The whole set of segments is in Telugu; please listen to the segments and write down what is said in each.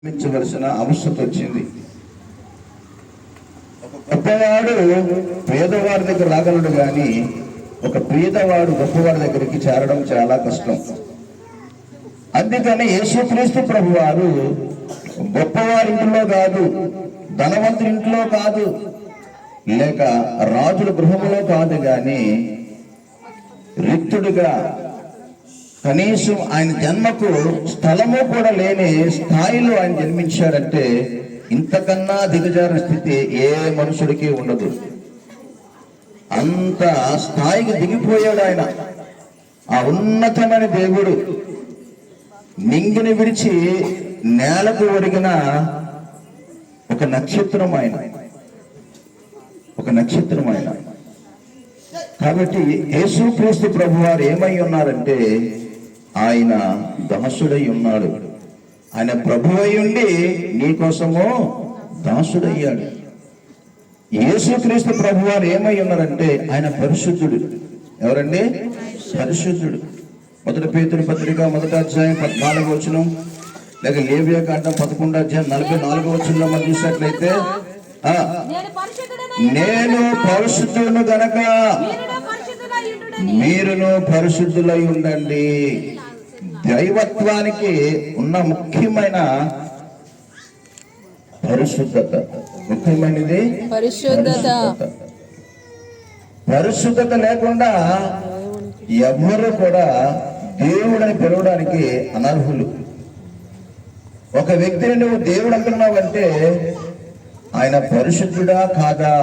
నిర్మించవలసిన అవసరం వచ్చింది. ఒక గొప్పవాడు పేదవాడి దగ్గర రాగలడు కానీ ఒక పేదవాడు గొప్పవాడి దగ్గరికి చేరడం చాలా కష్టం. అందుకని యేసుక్రీస్తు ప్రభువారు గొప్పవారి ఇంట్లో కాదు, ధనవంతుడి ఇంట్లో కాదు, లేక రాజుల గృహంలో కాదు, కానీ రిక్తుడిగా కనీసం ఆయన జన్మకు స్థలము కూడా లేని స్థాయిలో ఆయన జన్మించాడంటే ఇంతకన్నా దిగజారిన స్థితి ఏ మనుషుడికి ఉండదు. అంత స్థాయికి దిగిపోయాడు ఆయన. ఆ ఉన్నతమైన దేవుడు నింగిని విడిచి నేలకు ఒరిగిన ఒక నక్షత్రం ఆయన, ఒక నక్షత్రం ఆయన. కాబట్టి యేసుక్రీస్తు ప్రభువారు ఏమై ఉన్నారంటే ఆయన దాసుడై ఉన్నాడు. ఆయన ప్రభువై ఉండి నీకోసము దాసుడయ్యాడు. యేసుక్రీస్తు ప్రభువారు ఏమై ఉన్నారంటే ఆయన పరిశుద్ధుడు. ఎవరండి? పరిశుద్ధుడు. 1 పేతురు పత్రిక 1వ అధ్యాయం 14వ వచనం, లేక లేవియా కాండం 11వ అధ్యాయం 44వ వచనంలో మనం చూసినట్లయితే, నేను పరిశుద్ధులను గనక మీరును పరిశుద్ధులై ఉండండి. దైవత్వానికి ఉన్న ముఖ్యమైన పరిశుద్ధత, ముఖ్యమైనది పరిశుద్ధత లేకుండా ఎవరు కూడా దేవుడని పిలవడానికి అనర్హులు. ఒక వ్యక్తిని నువ్వు దేవుడు అంటున్నావంటే ఆయన పరిశుద్ధుడా కాదా?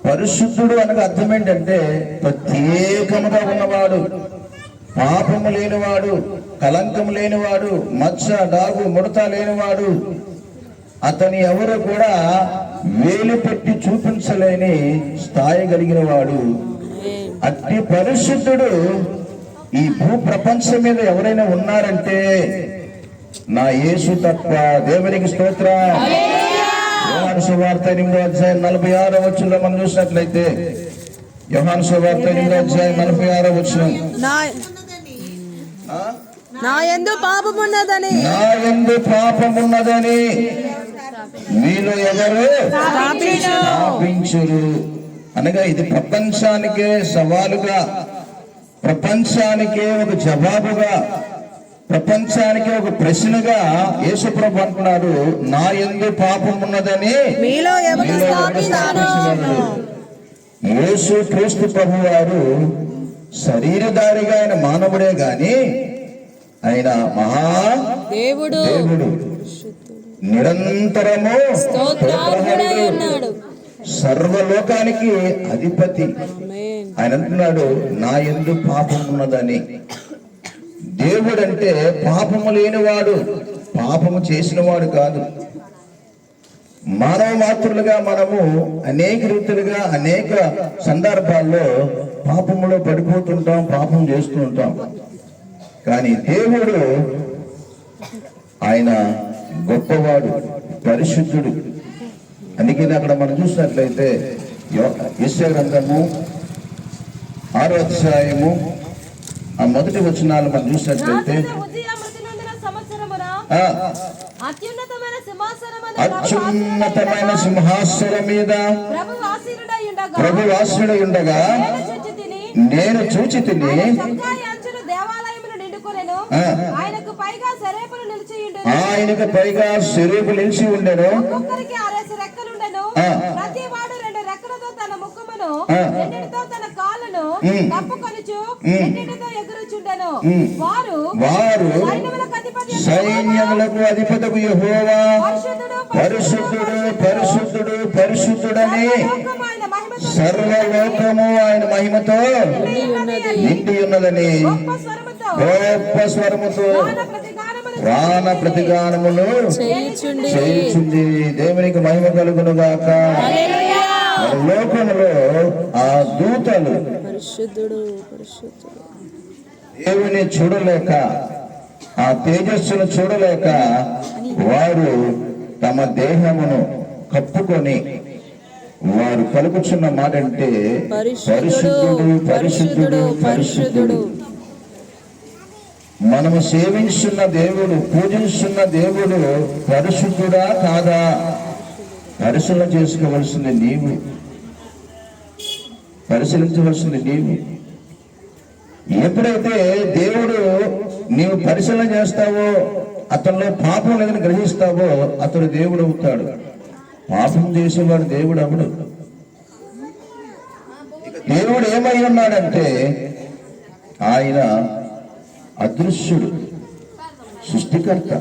పరిశుద్ధుడు అనగా అర్థం ఏంటంటే ప్రత్యేకముగా ఉన్నవాడు, పాపము లేనివాడు, కలంకము లేనివాడు, మచ్చ డాగు ముడత లేనివాడు, అతని ఎవరు కూడా వేలు పెట్టి చూపించలేని స్థాయి కలిగిన వాడు. అట్టి పరిశుద్ధుడు ఈ భూ ప్రపంచం మీద ఎవరైనా ఉన్నారంటే నా యేసు తప్ప. దేవునికి స్తోత్రం. యోహాను సువార్త 8వ అధ్యాయం 46వ వచనంలో మనం చూసినట్లయితే, యోహాను సువార్త 8వ అధ్యాయం 46వ వచనం, నా యందు పాపమున్నదని మీలో ఎవరు పాపించురు. అనగా ఇది ప్రపంచానికే సవాలుగా, ప్రపంచానికే ఒక జవాబుగా, ప్రపంచానికి ఒక ప్రశ్నగా యేసుప్రభు అంటున్నాడు, నా యందు పాపం ఉన్నదని మీలో ఎవరు స్థాపించారు. యేసుక్రీస్తు ప్రభు వారు శరీరధారిగా ఆయన మానవుడే గాని ఆయన మహా దేవుడు, నిరంతరము సర్వలోకానికి అధిపతి. ఆయన అంటున్నాడు, నా యందు పాపం ఉన్నదని. దేవుడంటే పాపము లేనివాడు, పాపము చేసినవాడు కాదు. మానవ మాతృలుగా మనము అనేక రీతులుగా అనేక సందర్భాల్లో పాపములో పడిపోతుంటాం, పాపం చేస్తూ ఉంటాం. కానీ దేవుడు ఆయన గొప్పవాడు, పరిశుద్ధుడు. అందుకే అక్కడ మనం చూసినట్లయితే యెషయా గ్రంథము 6వ అధ్యాయము ఆ మొదటి వచనాలు మనం చూసినట్లయితే, అత్యున్నతమైన సింహాసనం మీద ప్రభు ఆసీనుడై ఉండగా నేను చూచి తిని, ఆయనకు పైగా శరీపు నిలిచి ఉండెను. వారు సైన్యములకు అధిపతియగు యెహోవా పరిశుద్ధుడు పరిశుద్ధుడు పరిశుద్ధుడని సర్వలోకము ఆయన మహిమతో నిండి ఉన్నదని గొప్ప స్వరముతో ప్రాణ ప్రతిగానములు చేయుచుంది. దేవునికి మహిమ కలుగును గాక. లోకములో ఆ దూతలు దేవుని చూడలేక, ఆ తేజస్సును చూడలేక వారు తమ దేహమును కప్పుకొని వారు పలుకుచున్న మాట అంటే పరిశుద్ధుడు పరిశుద్ధుడు పరిశుద్ధుడు. మనము సేవించున్న దేవుడు, పూజిస్తున్న దేవుడు పరిశుద్ధుడా కాదా పరిశీలన చేసుకోవలసింది నీవు, పరిశీలించవలసింది నీవు. ఎప్పుడైతే దేవుడు నీవు పరిశీలన చేస్తావో, అతనిలో పాపం లేదని గ్రహిస్తావో, అతడు దేవుడు అవుతాడు. పాపం చేసేవాడు దేవుడు అవడు. దేవుడు ఏమై ఉన్నాడంటే ఆయన అదృశ్యుడు, సృష్టికర్త.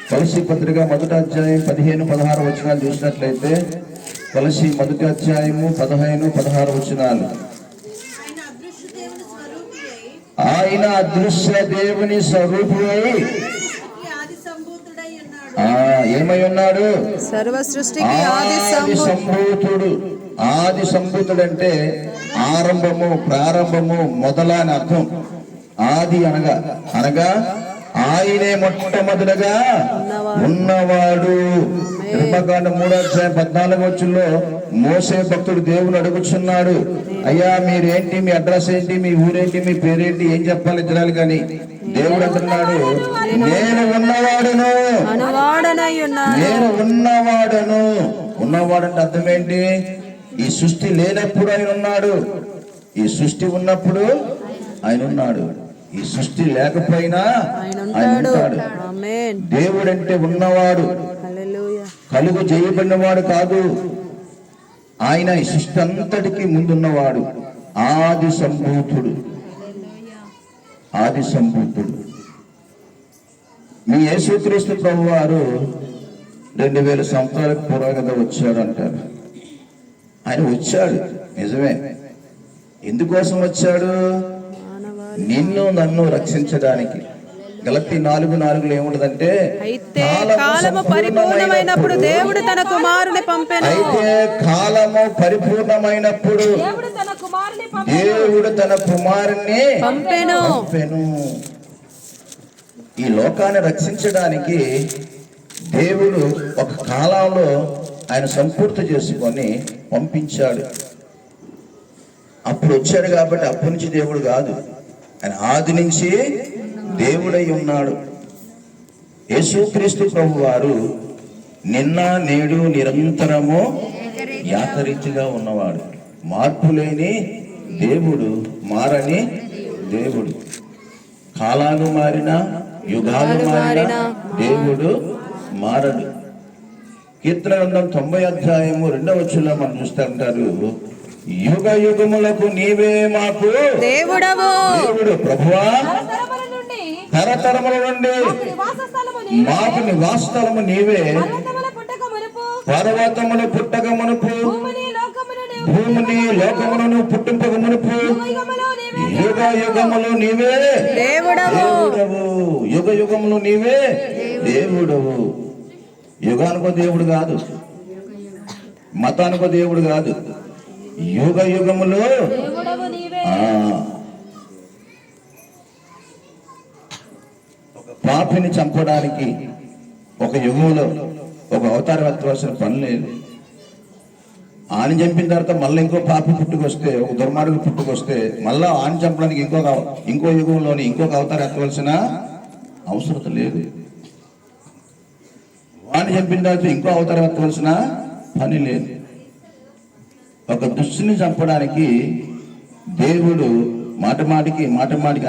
కొలసీ పత్రిక 1వ అధ్యాయం 15-16 వచనాలు చూసినట్లయితే, కొలసీ 1వ అధ్యాయము 15-16 వచనాలు. ఆయన అదృశ్య దేవుని స్వరూపుడై ఏమై ఉన్నాడు? సర్వ సృష్టికి ఆది సంభూతుడు. ఆది సంభూతుడు అంటే ఆరంభము, ప్రారంభము, మొదలని అర్థం. ఆది అనగా ఆయనే మొట్టమొదటిగా ఉన్నవాడు. నిర్మకాండ 3వ అధ్యాయం 14వ వచనంలో మోసే భక్తుడు దేవుని అడుగుచున్నాడు, అయ్యా మీరేంటి, మీ అడ్రస్ ఏంటి, మీ ఊరేంటి, మీ పేరేంటి, ఏం చెప్పాలి ఇజ్రాయెల్ కానీ. దేవుడు అంటున్నాడు, నేను ఉన్నవాడును, నేను ఉన్నవాడును. ఉన్నవాడంటే అర్థం ఏంటి? ఈ సృష్టి లేనప్పుడు ఆయన ఉన్నాడు, ఈ సృష్టి ఉన్నప్పుడు ఆయన ఉన్నాడు, ఈ సృష్టి లేకపోయినా ఆయన ఉంటాడు. దేవుడు అంటే ఉన్నవాడు, కలుగు చేయబడినవాడు కాదు. ఆయన ఈ సృష్టి అంతటికి ముందున్నవాడు, ఆది సంభూతుడు. ఆది సంభూతుడు. మీ యేసుక్రీస్తు ప్రభువారు 2000 సంవత్సరాలకు పూర్వగత వచ్చాడు అంటారు. ఆయన వచ్చాడు నిజమే. ఎందుకోసం వచ్చాడు? నిన్ను నన్ను రక్షించడానికి. గలతీ 4:4 ఏముంటదంటే, అయితే కాలము పరిపూర్ణమైనప్పుడు దేవుడు తన కుమారుని పంపెను. అయితే కాలము పరిపూర్ణమైనప్పుడు దేవుడు తన కుమారుని పంపెను. ఈ లోకాన్ని రక్షించడానికి దేవుడు ఒక కాలంలో ఆయన సంపూర్తి చేసుకొని పంపించాడు. అప్పుడు వచ్చాడు కాబట్టి అప్పటి నుంచి దేవుడు కాదు, ఆయన ఆది నుంచి దేవుడై ఉన్నాడు. యేసుక్రీస్తు ప్రభువారు నిన్న నేడు నిరంతరము ఏకరీతిగా ఉన్నవాడు. మార్పు లేని దేవుడు, మారని దేవుడు. కాలాలు మారినా, యుగాలు మారినా దేవుడు మారడు. కీర్తన గ్రంథం 90వ అధ్యాయము 2వ వచనంలో మనం చూస్తూ ఉంటారు, యుగ యుగములకు నీవే మాకు దేవుడవు. దేవుడు ప్రభువా, తరతరముల నుండి మాకు నివాసస్థలము నీవే. పర్వతములు పుట్టక మునుపు, భూమిని లోకములను పుట్టింపక మునుపు యుగ యుగములు నీవే దేవుడవు. యుగ యుగములు నీవే దేవుడవు. యుగానికో దేవుడు కాదు, మతానికో దేవుడు కాదు, యుగ యుగములు. పాపిని చంపడానికి ఒక యుగంలో ఒక అవతారం ఎత్తవలసిన పని లేదు. ఆని చంపిన తర్వాత మళ్ళీ ఇంకో పాపి పుట్టుకొస్తే, ఒక దుర్మార్గుడు పుట్టుకొస్తే మళ్ళా ఆని చంపడానికి ఇంకో యుగంలోని ఇంకొక అవతారం ఎత్తవలసిన అవసరం లేదు. వాడిని చంపిన తర్వాత ఇంకో అవతారం ఎత్తవలసిన పని లేదు. ఒక దుష్టుని చంపడానికి దేవుడు మాట మాటికి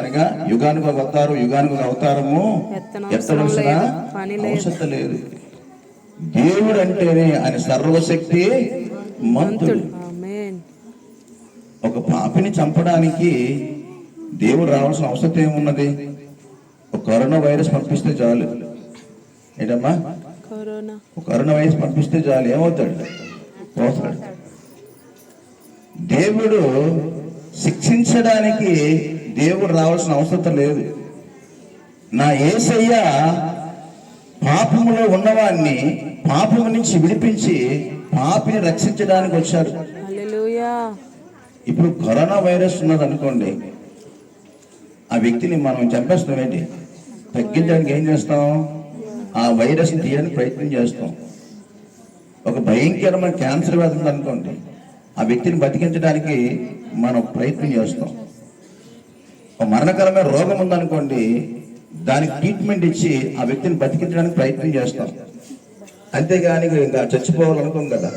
అనగా యుగానికి ఒక అవతారం, యుగానికి ఒక అవతారము ఎత్తవలసిన అవసరం లేదు. దేవుడు అంటేనే ఆయన సర్వశక్తి మంతుడు. ఒక పాపిని చంపడానికి దేవుడు రావాల్సిన అవసరం ఏమున్నది? ఒక కరోనా వైరస్ పంపిస్తే చాలు. ఏంటమ్మా, కరోనా వైరస్ పంపిస్తే చాలు, ఏమవుతాడు? పోతాడు. దేవుడు శిక్షించడానికి దేవుడు రావాల్సిన అవసరం లేదు. నా యేసయ్య పాపములో ఉన్నవాడిని పాపము నుంచి విడిపించి పాపిని రక్షించడానికి వచ్చాడు. ఇప్పుడు కరోనా వైరస్ ఉన్నది అనుకోండి, ఆ వ్యక్తిని మనం చంపేస్తాం. ఏంటి తగ్గించడానికి ఏం చేస్తాం? ఆ వైరస్ తీయడానికి ప్రయత్నం చేస్తాం. ఒక భయంకరమైన క్యాన్సర్ వ్యాధి ఉంది అనుకోండి, ఆ వ్యక్తిని బతికించడానికి మనం ప్రయత్నం చేస్తాం. మరణకరమైన రోగం ఉందనుకోండి, దానికి ట్రీట్మెంట్ ఇచ్చి ఆ వ్యక్తిని బతికించడానికి ప్రయత్నం చేస్తాం, అంతేగాని ఇంకా చచ్చిపోవాలనుకోం కదా.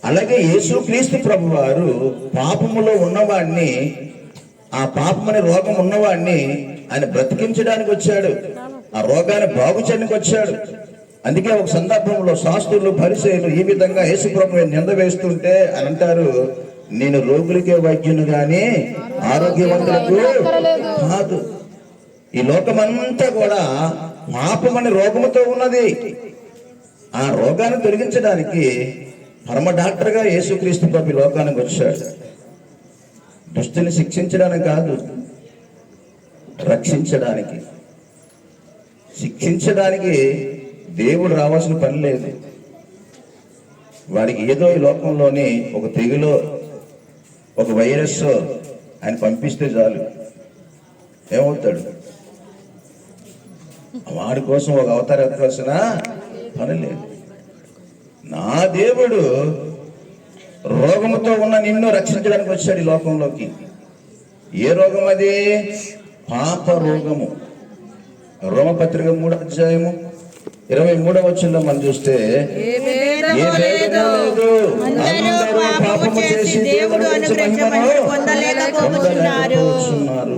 అలాగే యేసుక్రీస్తు ప్రభు వారు పాపములో ఉన్నవాడిని, ఆ పాపమనే రోగం ఉన్నవాడిని ఆయన బ్రతికించడానికి వచ్చాడు, ఆ రోగాన్ని బాగు చేయడానికి వచ్చాడు. అందుకే ఒక సందర్భంలో శాస్త్రులు పరిసయ్యులు ఈ విధంగా యేసు ప్రభువుని నింద వేస్తుంటే అని అంటారు, నేను రోగులకే వైద్యుని గాని ఆరోగ్యవంతులకు కాదు. ఈ లోకమంతా కూడా పాపమనే రోగముతో ఉన్నది. ఆ రోగాన్ని తొలగించడానికి పరమ డాక్టర్గా యేసుక్రీస్తు ప్రభు లోకానికి వచ్చాడు. దుష్టుని శిక్షించడానికి కాదు, రక్షించడానికి. శిక్షించడానికి దేవుడు రావాల్సిన పని లేదు. వాడికి ఏదో ఈ లోకంలోని ఒక తెగులో ఒక వైరస్ ఆయన పంపిస్తే చాలు, ఏమవుతాడు? వాడి కోసం ఒక అవతారం ఎత్తవలసిన పని లేదు. నా దేవుడు రోగముతో ఉన్న నిన్ను రక్షించడానికి వచ్చాడు ఈ లోకంలోకి. ఏ రోగం అది? పాప రోగము. రోమపత్రిక 3వ అధ్యాయము 23వ వచనంలో మనం చూస్తే, ఏ భేదము లేదు, అందరూ పాపము చేసి దేవుడు అనుగ్రహించమని పొందలేకపోతున్నారు.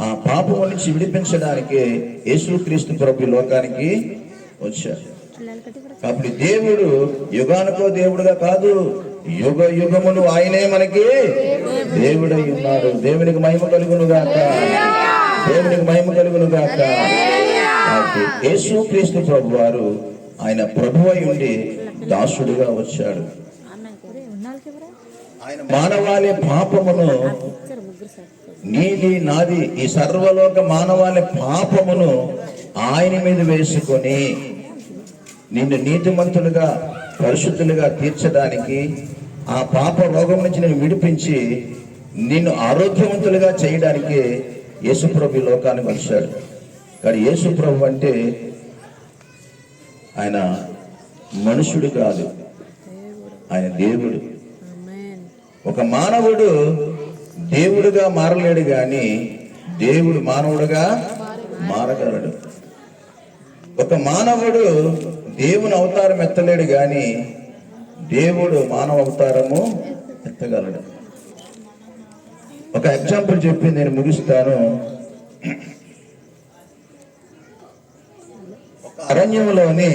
ఆ పాపము నుంచి విడిపించడానికి యేసుక్రీస్తు ప్రభు లోకానికి వచ్చాడు. కాబట్టి దేవుడు యుగానికో దేవుడుగా కాదు, యుగ యుగములు ఆయనే మనకి దేవుడై ఉన్నాడు. దేవునికి మహిమ కలుగును గాక, దేవునికి మహిమ కలుగును గాక. యేసుక్రీస్తు ప్రభు వారు ఆయన ప్రభువై ఉండి దాసుడుగా వచ్చాడు. ఆయన మానవాళి పాపమును, నీది నాది ఈ సర్వలోక మానవాళి పాపమును ఆయన మీద వేసుకొని నిన్ను నీతిమంతులుగా పరిశుద్ధులుగా తీర్చడానికి, ఆ పాప రోగం నుంచి నేను విడిపించి నిన్ను ఆరోగ్యవంతులుగా చేయడానికి యేసుప్రభు లోకానికి వచ్చాడు. కానీ యేసుప్రభు అంటే ఆయన మనుషుడు కాదు, ఆయన దేవుడు. ఒక మానవుడు దేవుడుగా మారలేడు కానీ దేవుడు మానవుడుగా మారగలడు. ఒక మానవుడు దేవుని అవతారం ఎత్తలేడు కానీ దేవుడు మానవ అవతారము ఎత్తగలడు. ఒక ఎగ్జాంపుల్ చెప్పి నేను ముగిస్తాను. ఒక అరణ్యంలోని